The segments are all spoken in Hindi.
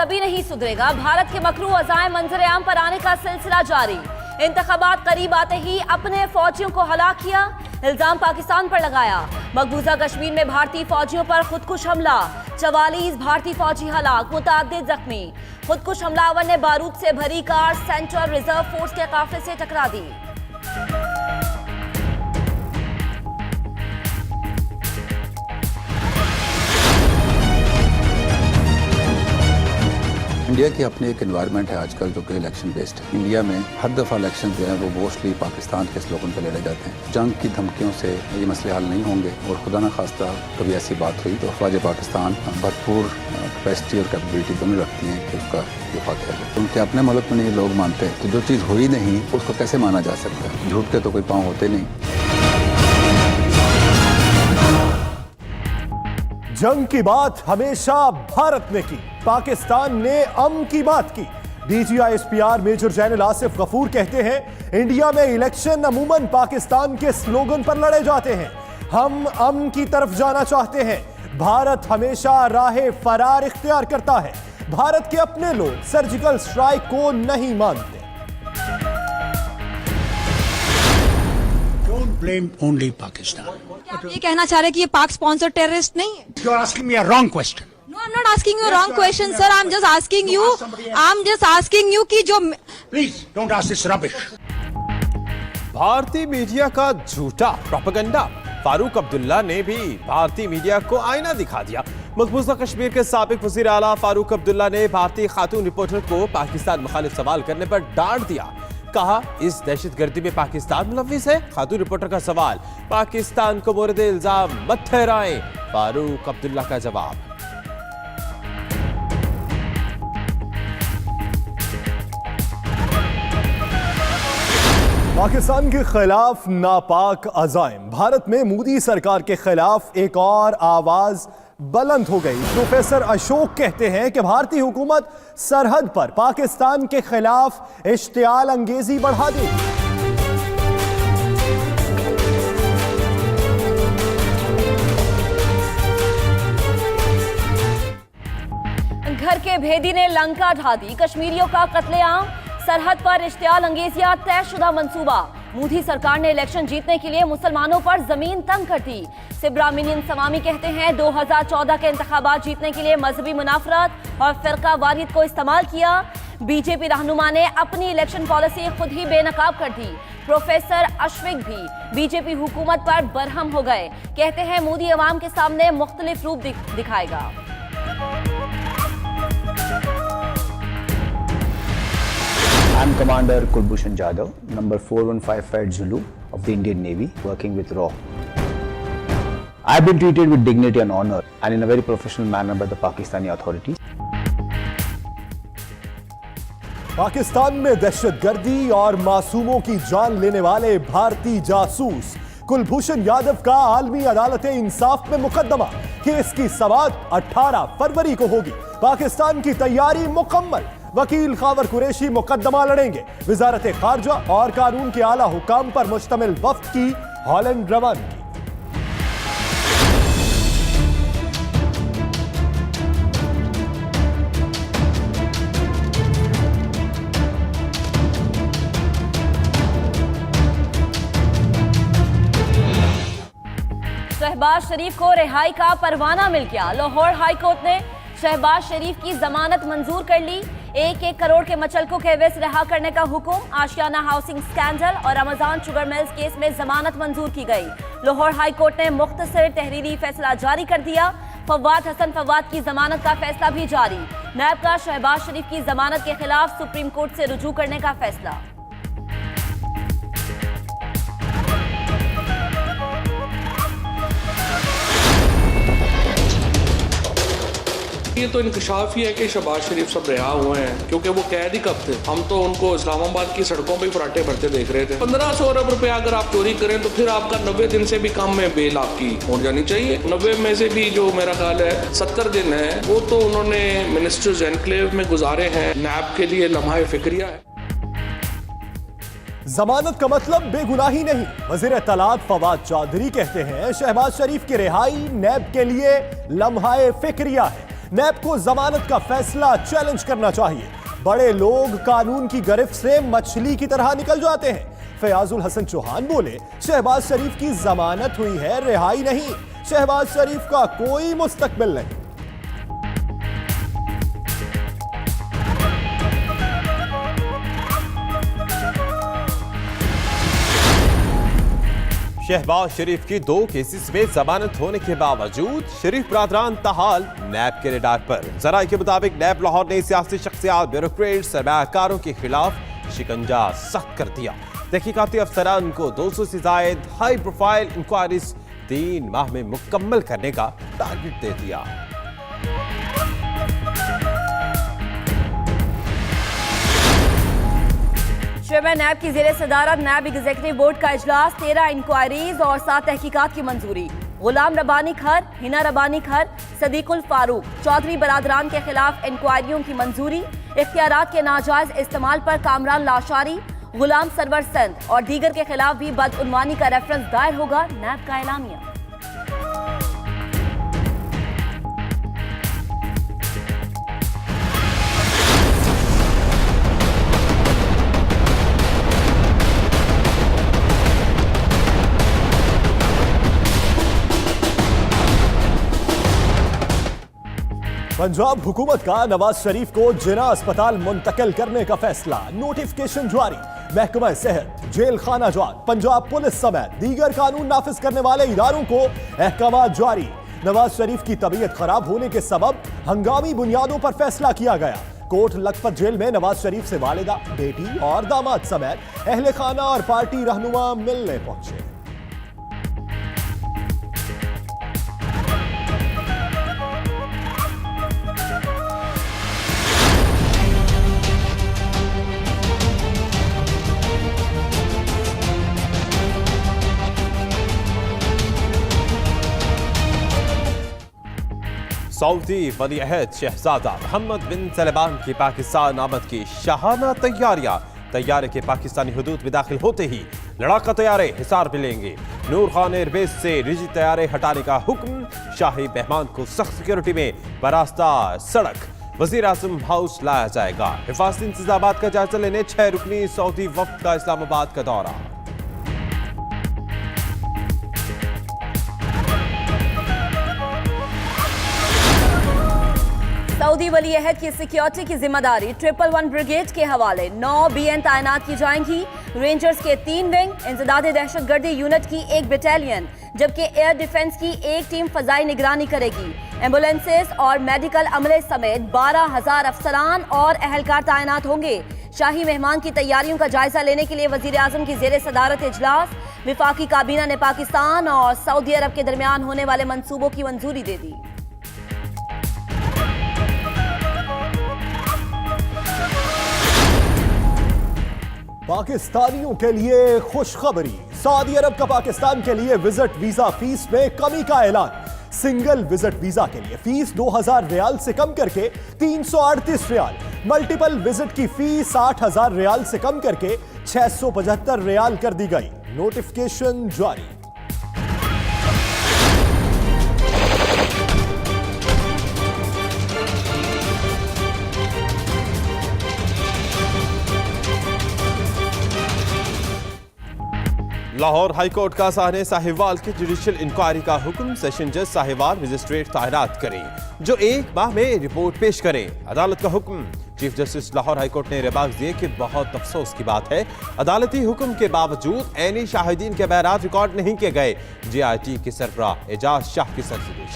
अभी नहीं सुधरेगा। भारत के मकरू अज़ाइम मंजर-ए-आम पर आने का सिलसिला जारी। इंतखाबात करीब आते ही अपने फौजियों को हलाक किया, इल्जाम पाकिस्तान पर लगाया। मकबूजा कश्मीर में भारतीय फौजियों पर खुदकुश हमला, 44 भारतीय फौजी हलाक, मुतअद्दिद जख्मी। खुदकुश हमलावर ने बारूद से भरी कार सेंट्रल रिजर्व फोर्स के काफिले से टकरा दी। इंडिया की अपनी एक एनवायरनमेंट है आजकल जो कि इलेक्शन बेस्ड है। इंडिया में हर दफ़ा इलेक्शन जो है वो मोस्टली पाकिस्तान के स्लोगन पर लड़े जाते हैं। जंग की धमकियों से ये मसले हल नहीं होंगे और खुदा न खास्ता कभी ऐसी बात हुई तो अफवाज पाकिस्तान भरपूर कैपेसिटी और कैपेबिलिटी दोनों रखती हैं कि उसका दिफा किया जाए। उनके अपने मुल्क में ये लोग मानते हैं कि जो चीज़ हुई नहीं उसको कैसे माना जा सकता है। झूठ के तो कोई पाँव होते नहीं। जंग की बात हमेशा भारत ने की, पाकिस्तान ने अमन की बात की। DGISPR major general Asif Ghafoor कहते हैं इंडिया में इलेक्शन अमूमन पाकिस्तान के स्लोगन पर लड़े जाते हैं। हम अमन की तरफ जाना चाहते हैं। भारत हमेशा राह फरार इख्तियार करता है। भारत के अपने लोग सर्जिकल स्ट्राइक को नहीं मानते। Blame only Pakistan. क्या आप ये कहना चाह रहे हैं कि ये पाक स्पॉन्सर टेररिस्ट नहीं है? You are asking me a wrong question. No, I'm not asking you a wrong question, sir. I'm just asking you कि जो Please don't ask this rubbish. भारतीय मीडिया का झूठा प्रोपेगेंडा। फारूक अब्दुल्ला ने भी भारतीय मीडिया को आईना दिखा दिया। मकबूजा कश्मीर के साबिक वजीर आला फारूक अब्दुल्ला ने भारतीय खातून रिपोर्टर को पाकिस्तान मुखालिफ सवाल करने पर डांट दिया। कहा इस दहशतगर्दी में पाकिस्तान मुलव्विस है। खातून रिपोर्टर का सवाल, पाकिस्तान को मोरद इल्जाम मत ठहराएं। फारूक अब्दुल्ला का जवाब, पाकिस्तान के खिलाफ नापाक अज़ाइम। भारत में मोदी सरकार के खिलाफ एक और आवाज बुलंद हो गई। प्रोफेसर अशोक कहते हैं कि भारतीय हुकूमत सरहद पर पाकिस्तान के खिलाफ इश्तियाल अंगेजी बढ़ा देगी। घर के भेदी ने लंका ढा दी, कश्मीरियों का कत्लेआम। सरहद पर इश्तियाल अंगेजियां तयशुदा मंसूबा। मोदी सरकार ने इलेक्शन जीतने के लिए मुसलमानों पर जमीन तंग कर दी। सिब्रामिनियन सवामी कहते हैं 2014 के इंतखाबात जीतने के लिए मजहबी मुनाफरत और फिरका वारियत को इस्तेमाल किया। बीजेपी रहनुमा ने अपनी इलेक्शन पॉलिसी खुद ही बेनकाब कर दी। प्रोफेसर अशविक भी बीजेपी हुकूमत पर बरहम हो गए। कहते हैं मोदी अवाम के सामने मुख्तलिफ रूप दिखाएगा। I'm Commander Kulbhushan Jadhav, number 4155 Zulu of the Indian Navy, working with RAW. I've been treated with dignity and honor and in a very professional manner by the Pakistani authorities. Pakistan में दहशतगर्दी और मासूमों की जान लेने वाले भारतीय जासूस कुलभूषण यादव का आलमी अदालत इंसाफ में मुकदमा। केस की समाअत 18 फरवरी को होगी। पाकिस्तान की तैयारी मुकम्मल। वकील खावर कुरैशी मुकदमा लड़ेंगे। वजारत खारजा और कानून के आला हुकाम पर मुश्तमिल वफ्द की हॉलैंड रवानगी। शहबाज शरीफ को रिहाई का परवाना मिल गया। लाहौर हाई कोर्ट ने शहबाज शरीफ की जमानत मंजूर कर ली। 1-1 करोड़ के मचलकों के एवज रिहा करने का हुक्म। आशियाना हाउसिंग स्कैंडल और अमेज़न शुगर मिल्स केस में जमानत मंजूर की गई। लाहौर हाई कोर्ट ने मुख्तसर तहरीरी फैसला जारी कर दिया। फवाद हसन फवाद की जमानत का फैसला भी जारी। नायब का शहबाज शरीफ की जमानत के खिलाफ सुप्रीम कोर्ट से रुजू करने का फैसला। ये तो इंकशाफ ही है कि शहबाज शरीफ सब रिहा हुए हैं, क्योंकि वो कैद ही कब थे। हम तो उनको इस्लामाबाद की सड़कों पे फराटे भरते देख रहे थे। 1500 अरब रुपया अगर आप चोरी करें तो फिर आपका 90 दिन से भी कम में बेल आपकी हो जानी चाहिए। 90 में से भी जो मेरा ख्याल है 70 दिन है, वो तो उन्होंने मिनिस्टर्स एनक्लेव में गुजारे हैं। नैब के लिए लम्हा फिक्रिया है। जमानत का मतलब बेगुनाही नहीं। वजीर तलात फवाद चौधरी कहते हैं शहबाज शरीफ की रिहाई नैब के लिए लम्हा फिक्रिया है। नैब को जमानत का फैसला चैलेंज करना चाहिए। बड़े लोग कानून की गिरफ्त से मछली की तरह निकल जाते हैं। फयाजुल हसन चौहान बोले, शहबाज शरीफ की जमानत हुई है, रिहाई नहीं। शहबाज शरीफ का कोई मुस्तकबिल नहीं। शहबाज शरीफ की 2 केसेस में जमानत होने के बावजूद शरीफ बरादरान ताहाल नैब के रडार पर। जराये के मुताबिक नैब लाहौर ने सियासी शख्सियात, ब्यूरोक्रेट, सरमायाकारों के खिलाफ शिकंजा सख्त कर दिया। तहकीकाती अफसरान को 200 से जायद हाई प्रोफाइल इंक्वायरीज 3 माह में मुकम्मल करने का टारगेट दे दिया। चेयरमैन नैब की जेर सदारत नैब एग्जीक्यूटिव बोर्ड का इजलास, 13 इंक्वायरीज और 7 तहकीकात की मंजूरी। गुलाम रब्बानी खर, हिना रब्बानी खर, सदीकुल फारूक, चौधरी बरादरान के खिलाफ इंक्वायरियों की मंजूरी। इख्तियारात के नाजायज इस्तेमाल पर कामरान लाशारी, गुलाम सरवर सिंध और दीगर के खिलाफ भी बदउनवानी का रेफरेंस दायर होगा। नैब का एलामिया। पंजाब हुकूमत का नवाज शरीफ को जिना अस्पताल मुंतकिल करने का फैसला, नोटिफिकेशन जारी। महकमा सेहत, जेल खाना जात, पंजाब पुलिस समेत दीगर कानून नाफिज करने वाले इदारों को अहकाम जारी। नवाज शरीफ की तबीयत खराब होने के सबब हंगामी बुनियादों पर फैसला किया गया। कोट लखपत जेल में नवाज शरीफ से वालिदा, बेटी और दामाद समेत अहले खाना और पार्टी रहनुमा मिलने पहुंचे। सऊदी वली अहद शहजादा मोहम्मद बिन सलमान की पाकिस्तान आमद की शाहाना तैयारियां। तैयारे के पाकिस्तानी हुदूद में दाखिल होते ही लड़ाका तैयारे हिसार मिलेंगे। नूर खान एयरबेस से निजी तैयारे हटाने का हुक्म। शाही मेहमान को सख्त सिक्योरिटी में बरास्ता सड़क वजीर आजम हाउस लाया जाएगा। हिफाजती इंतजामात का जायजा लेने 6 रुकनी सऊदी वफ्द का इस्लामाबाद का दौरा। सऊदी वली अहद की सिक्योरिटी की जिम्मेदारी 111 ब्रिगेड के हवाले। 9 BN तैनात की जाएंगी। रेंजर्स के 3 विंग, इंसदाद दहशतगर्दी यूनिट की 1 बटालियन, जबकि एयर डिफेंस की 1 टीम फजाई निगरानी करेगी। एम्बुलेंसेस और मेडिकल अमले समेत 12,000 अफसरान और अहलकार तैनात होंगे। शाही मेहमान की तैयारियों का जायजा लेने के लिए वजीर आजम की जेर सदारत इजलास। विफाकी काबीना ने पाकिस्तान और सऊदी अरब के दरमियान होने वाले मंसूबों की मंजूरी दे दी। पाकिस्तानियों के लिए खुशखबरी, सऊदी अरब का पाकिस्तान के लिए विजिट वीजा फीस में कमी का ऐलान। सिंगल विजिट वीजा के लिए फीस 2,000 रियाल से कम करके 338 रियाल, मल्टीपल विजिट की फीस 8,000 रियाल से कम करके 675 रियाल कर दी गई। नोटिफिकेशन जारी। लाहौर हाईकोर्ट का साहने साहिवाल की जुडिशियल इंक्वायरी का हुक्म। सेशन जज साहिवाल मजिस्ट्रेट तैनात करें जो 1 माह में रिपोर्ट पेश करें। अदालत का हुक्म। चीफ जस्टिस लाहौर हाईकोर्ट ने रिमार्क दिए कि बहुत अफसोस की बात है, अदालती हुक्म के बावजूद ऐनी शाहिदीन के बयान रिकॉर्ड नहीं किए गए। JIT के सरबराह एजाज शाह की सरजरीश।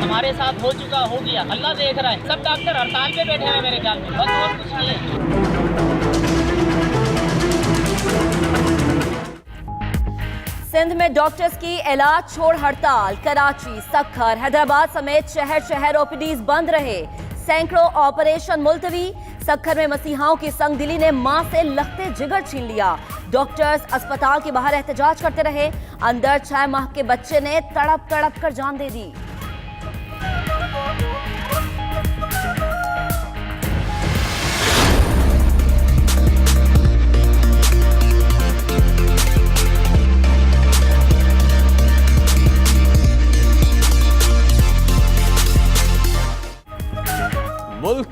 हमारे साथ हो चुका हो गया, अल्लाह देख रहा है। सब डॉक्टर हड़ताल पे बैठे हैं मेरे ख्याल में, बस और कुछ नहीं है। सिंध में डॉक्टर्स की इलाज छोड़ हड़ताल। कराची, सक्खर, हैदराबाद समेत शहर शहर OPDs बंद रहे। सैकड़ों ऑपरेशन मुलतवी। सक्खर में मसीहाओं की संगदिली ने मां से लखते जिगर छीन लिया। डॉक्टर्स अस्पताल के बाहर एहतजाज करते रहे। अंदर 6 माह के बच्चे ने तड़प तड़प कर जान दे दी।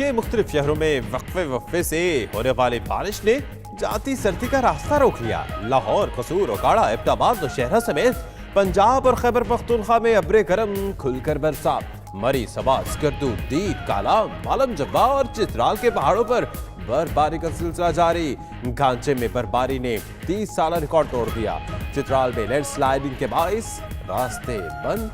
के मुख्तलिफ शहरों में वक्फे से होने वाली बारिश ने जाती सर्दी का रास्ता रोक लिया। लाहौर, कसूर, ओकाड़ा, एबटाबाद, नौशहरा समेत पंजाब और खैबर पख्तूनख्वा में अब्रे गरम खुलकर बरसा। मरी, सबा, स्कर्दू, दीप, काला, मालम जब्बा और चित्राल के पहाड़ों पर बर्फबारी का सिलसिला जारी। घांचे में बर्फबारी ने 30 साल रिकॉर्ड तोड़ दिया। चित्राल में लैंडस्लाइडिंग के बाइस रास्ते बंद